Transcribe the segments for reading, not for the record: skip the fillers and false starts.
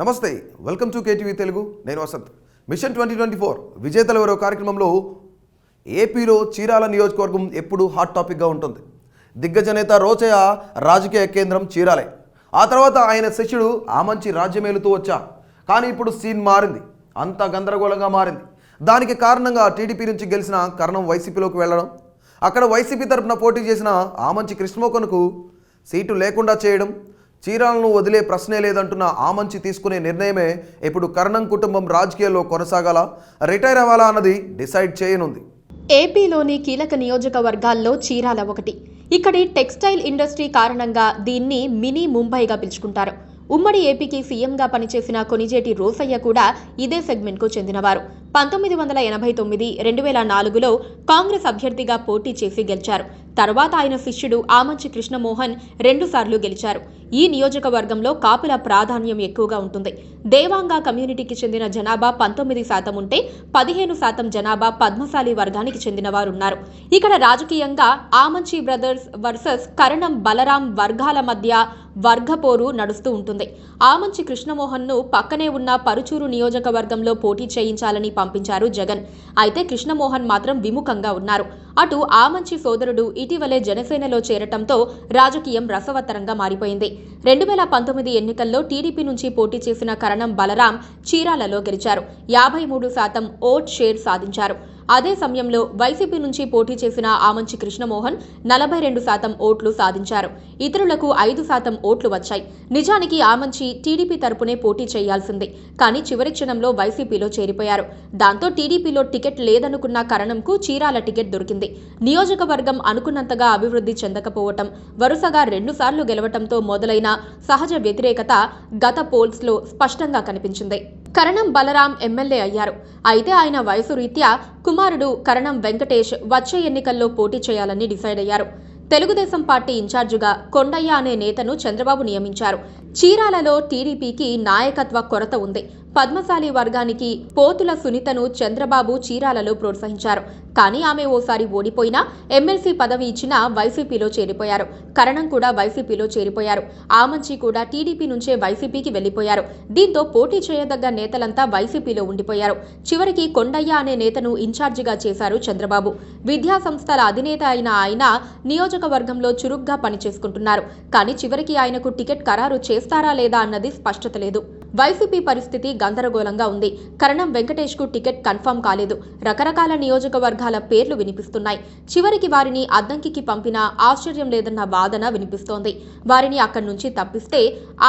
నమస్తే, welcome to KTV Telugu. నేను Vasant. Machine 2024 విజేతల ఎవరో కార్యక్రమంలో ఏపీలో చీరాల నియోజకవర్గం ఎప్పుడు హాట్ టాపిక్గా ఉంటుంది. దిగ్గజ నేత రోచయ్య రాజకీయ కేంద్రం చీరాలే. ఆ తర్వాత ఆయన శిష్యుడు ఆమంచి రాజ్యమేలుతూ వచ్చా. కానీ ఇప్పుడు సీన్ మారింది, అంతా గందరగోళంగా మారింది. దానికి కారణంగా టీడీపీ నుంచి గెలిచిన కరణం వైసీపీలోకి వెళ్ళడం, అక్కడ వైసీపీ తరఫున పోటీ చేసిన ఆమంచి కృష్ణమోహన్కు సీటు లేకుండా చేయడం, చీరాలను వదిలే ప్రశ్నే లేదంటున్న ఆమంచి తీసుకునే నిర్ణయమే ఇప్పుడు కరణం కుటుంబం రాజకీయాల్లో కొనసాగాల, రిటైర్ అవ్వాలా అన్నది డిసైడ్ చేయనుంది. ఏపీలోని కీలక నియోజకవర్గాల్లో చీరాల ఒకటి. ఇక్కడి టెక్స్టైల్ ఇండస్ట్రీ కారణంగా దీన్ని మినీ ముంబైగా పిలుచుకుంటారు. ఉమ్మడి ఏపీకి సీఎంగా పనిచేసిన కొనిజేటి రోసయ్య కూడా ఇదే సెగ్మెంట్కు చెందినవారు. 1989, 2004లో కాంగ్రెస్ అభ్యర్థిగా పోటీ చేసి గెలిచారు. తర్వాత ఆయన శిష్యుడు ఆమంచి కృష్ణమోహన్ 2 సార్లు గెలిచారు. ఈ నియోజకవర్గంలో కాపుల ప్రాధాన్యం ఎక్కువగా ఉంటుంది. దేవాంగ కమ్యూనిటీకి చెందిన జనాభా 19% ఉంటే 15% జనాభా పద్మశాలి వర్గానికి చెందిన వారున్నారు. ఇక్కడ రాజకీయంగా ఆమంచి బ్రదర్స్ వర్సెస్ కరణం బలరాం వర్గాల మధ్య వర్గపోరు నడుస్తూ ఉంటుంది. ఆమంచి కృష్ణమోహన్ను పక్కనే ఉన్న పరుచూరు నియోజకవర్గంలో పోటీ చేయించాలని పంపించారు జగన్. అయితే కృష్ణమోహన్ మాత్రం విముఖంగా ఉన్నారు. అటు ఆమంచి సోదరుడు ఇటీవలే జనసేనలో చేరటంతో రాజకీయం రసవత్తరంగా మారిపోయింది. 2019 ఎన్నికల్లో టీడీపీ నుంచి పోటీ చేసిన కరణం బలరాం చీరాలలో గెలిచారు. 53% ఓట్ షేర్ సాధించారు. అదే సమయంలో వైసీపీ నుంచి పోటీ చేసిన ఆమంచి కృష్ణమోహన్ 42% ఓట్లు సాధించారు. ఇతరులకు 5% ఓట్లు వచ్చాయి. నిజానికి ఆమంచి టీడీపీ తరపునే పోటీ చేయాల్సింది, కానీ చివరి క్షణంలో వైసీపీలో చేరిపోయారు. దాంతో టీడీపీలో టికెట్ లేదనుకున్న కరణంకు చీరాల టికెట్ దొరికింది. నియోజకవర్గం అనుకున్నంతగా అభివృద్ధి చెందకపోవటం, వరుసగా 2 సార్లు గెలవటంతో మొదలైన సహజ వ్యతిరేకత గత పోల్స్లో స్పష్టంగా కనిపించింది. కరణం బలరాం ఎమ్మెల్యే అయ్యారు. అయితే ఆయన వయసు రీత్యా కుమారుడు కరణం వెంకటేష్ వచ్చే ఎన్నికల్లో పోటీ చేయాలని డిసైడ్ అయ్యారు. తెలుగుదేశం పార్టీ ఇన్ఛార్జిగా కొండయ్య అనే నేతను చంద్రబాబు నియమించారు. చీరాలలో టీడీపీకి నాయకత్వ కొరత ఉంది. పద్మశాలి వర్గానికి పోతుల సునీతను చంద్రబాబు చీరాలలో ప్రోత్సహించారు. కానీ ఆమె ఓసారి ఓడిపోయినా ఎమ్మెల్సీ పదవి ఇచ్చినా వైసీపీలో చేరిపోయారు. కరణం కూడా వైసీపీలో చేరిపోయారు. ఆమంచి కూడా టీడీపీ నుంచే వైసీపీకి వెళ్లిపోయారు. దీంతో పోటీ చేయదగ్గ నేతలంతా వైసీపీలో ఉండిపోయారు. చివరికి కొండయ్య అనే నేతను ఇన్ఛార్జిగా చేశారు చంద్రబాబు. విద్యా సంస్థల అధినేత అయిన ఆయన నియోజకవర్గంలో చురుగ్గా పనిచేసుకుంటున్నారు. కానీ చివరికి ఆయనకు టికెట్ ఖరారు చేస్తారా లేదా అన్నది స్పష్టత లేదు. వైసీపీ పరిస్థితి గందరగోళంగా ఉంది. కరణం వెంకటేష్ కు టికెట్ కన్ఫర్మ్ కాలేదు. రకరకాల నియోజకవర్గాల పేర్లు వినిపిస్తున్నాయి. చివరికి వారిని అద్దంకికి పంపినా ఆశ్చర్యం లేదన్న వాదన వినిపిస్తోంది. వారిని అక్కడి నుంచి తప్పిస్తే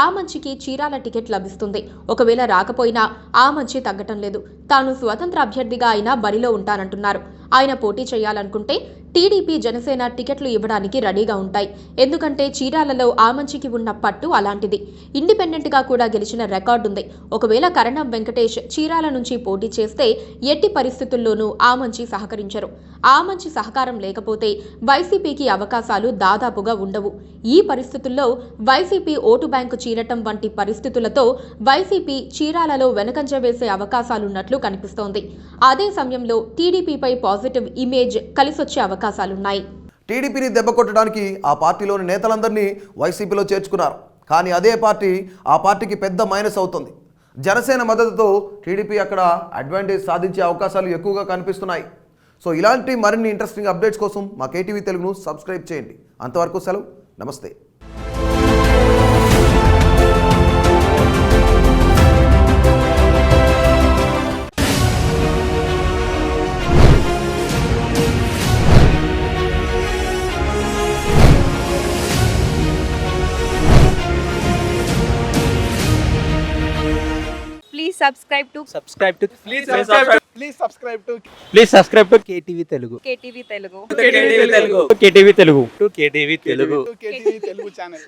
ఆమంచికి చీరాల టికెట్ లభిస్తుంది. ఒకవేళ రాకపోయినా ఆమంచి తగ్గటం లేదు. తాను స్వతంత్ర అభ్యర్థిగా అయినా బరిలో ఉంటానంటున్నారు. ఆయన పోటీ చేయాలనుకుంటే టీడీపీ, జనసేన టికెట్లు ఇవ్వడానికి రెడీగా ఉంటాయి. ఎందుకంటే చీరాలలో ఆమంచికి ఉన్న పట్టు అలాంటిది. ఇండిపెండెంట్ గా కూడా గెలిచిన రికార్డు ఉంది. ఒకవేళ కరణం వెంకటేష్ చీరాల నుంచి పోటీ చేస్తే ఎట్టి పరిస్థితుల్లోనూ ఆమంచి సహకరించరు. ఆమంచి సహకారం లేకపోతే వైసీపీకి అవకాశాలు దాదాపుగా ఉండవు. ఈ పరిస్థితుల్లో వైసీపీ ఓటు బ్యాంకు చీరటం వంటి పరిస్థితులతో వైసీపీ చీరాలలో వెనకంజ వేసే అవకాశాలున్నట్లు కనిపిస్తోంది. అదే సమయంలో టీడీపీపై పాజిటివ్ ఇమేజ్ కలిసొచ్చే అవకాశాలున్నాయి. టీడీపీని దెబ్బ కొట్టడానికి ఆ పార్టీలోని నేతలందరినీ వైసీపీలో చేర్చుకున్నారు. కానీ అదే పార్టీ ఆ పార్టీకి పెద్ద మైనస్ అవుతుంది. జనసేన మద్దతుతో టీడీపీ అక్కడ అడ్వాంటేజ్ సాధించే అవకాశాలు ఎక్కువగా కనిపిస్తున్నాయి. సో ఇలాంటి మరిన్ని ఇంట్రెస్టింగ్ అప్డేట్స్ కోసం మా కేటీవీ తెలుగును సబ్స్క్రైబ్ చేయండి. అంతవరకు సెలవు, నమస్తే. Please subscribe to KTV Telugu. KTV Telugu channel.